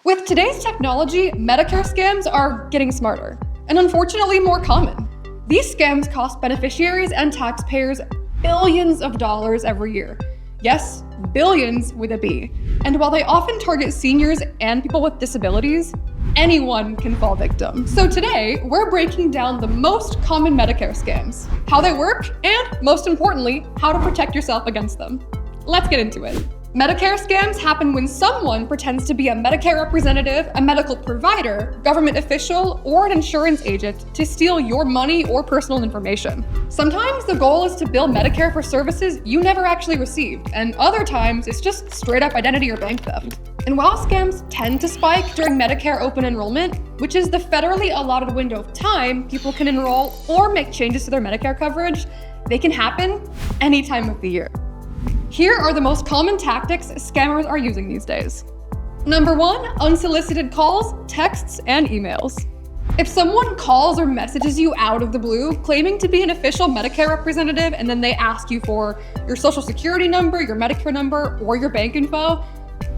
With today's technology, Medicare scams are getting smarter and unfortunately more common. These scams cost beneficiaries and taxpayers billions of dollars every year. Yes, billions with a B. And while they often target seniors and people with disabilities, anyone can fall victim. So today, we're breaking down the most common Medicare scams, how they work, and most importantly, how to protect yourself against them. Let's get into it. Medicare scams happen when someone pretends to be a Medicare representative, a medical provider, government official, or an insurance agent to steal your money or personal information. Sometimes the goal is to bill Medicare for services you never actually received, and other times it's just straight up identity or bank theft. And while scams tend to spike during Medicare open enrollment, which is the federally allotted window of time people can enroll or make changes to their Medicare coverage, they can happen any time of the year. Here are the most common tactics scammers are using these days. Number 1, unsolicited calls, texts, and emails. If someone calls or messages you out of the blue, claiming to be an official Medicare representative, and then they ask you for your social security number, your Medicare number, or your bank info,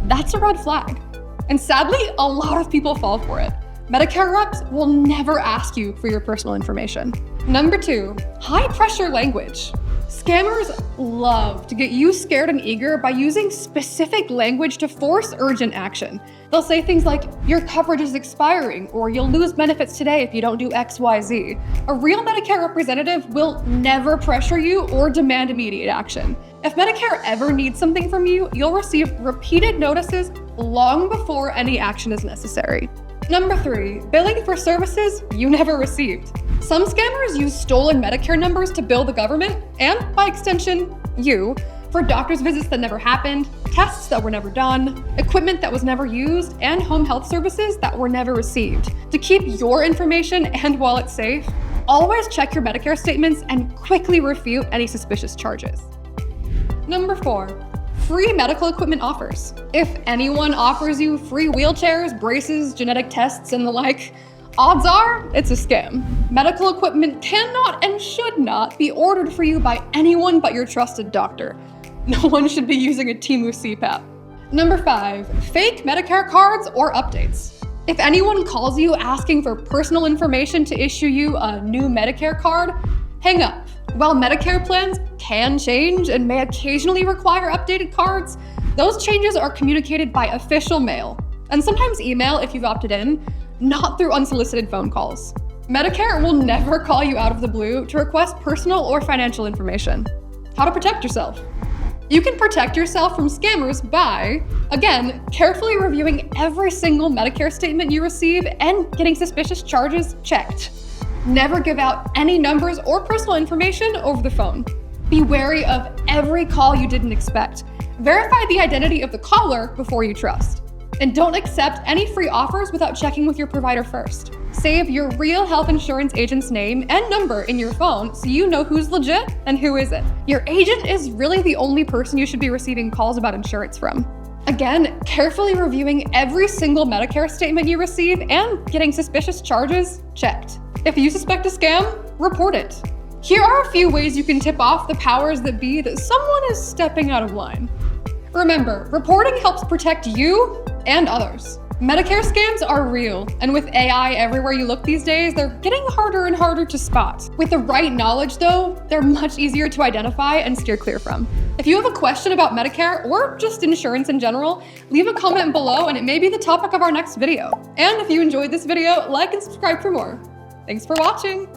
that's a red flag. And sadly, a lot of people fall for it. Medicare reps will never ask you for your personal information. Number 2, high pressure language. Scammers love to get you scared and eager by using specific language to force urgent action. They'll say things like, your coverage is expiring, or you'll lose benefits today if you don't do X, Y, Z. A real Medicare representative will never pressure you or demand immediate action. If Medicare ever needs something from you, you'll receive repeated notices long before any action is necessary. Number 3, billing for services you never received. Some scammers use stolen Medicare numbers to bill the government, and by extension, you, for doctor's visits that never happened, tests that were never done, equipment that was never used, and home health services that were never received. To keep your information and wallet safe, always check your Medicare statements and quickly refute any suspicious charges. Number 4, free medical equipment offers. If anyone offers you free wheelchairs, braces, genetic tests, and the like, odds are it's a scam. Medical equipment cannot and should not be ordered for you by anyone but your trusted doctor. No one should be using a Temu CPAP. Number 5, fake Medicare cards or updates. If anyone calls you asking for personal information to issue you a new Medicare card, hang up. While Medicare plans can change and may occasionally require updated cards, those changes are communicated by official mail, and sometimes email if you've opted in, not through unsolicited phone calls. Medicare will never call you out of the blue to request personal or financial information. How to protect yourself? You can protect yourself from scammers by, again, carefully reviewing every single Medicare statement you receive and getting suspicious charges checked. Never give out any numbers or personal information over the phone. Be wary of every call you didn't expect. Verify the identity of the caller before you trust. And don't accept any free offers without checking with your provider first. Save your real health insurance agent's name and number in your phone so you know who's legit and who isn't. Your agent is really the only person you should be receiving calls about insurance from. Again, carefully reviewing every single Medicare statement you receive and getting suspicious charges checked. If you suspect a scam, report it. Here are a few ways you can tip off the powers that be that someone is stepping out of line. Remember, reporting helps protect you and others. Medicare scams are real, and with AI everywhere you look these days, they're getting harder and harder to spot. With the right knowledge though, they're much easier to identify and steer clear from. If you have a question about Medicare or just insurance in general, leave a comment below and it may be the topic of our next video. And if you enjoyed this video, like and subscribe for more. Thanks for watching.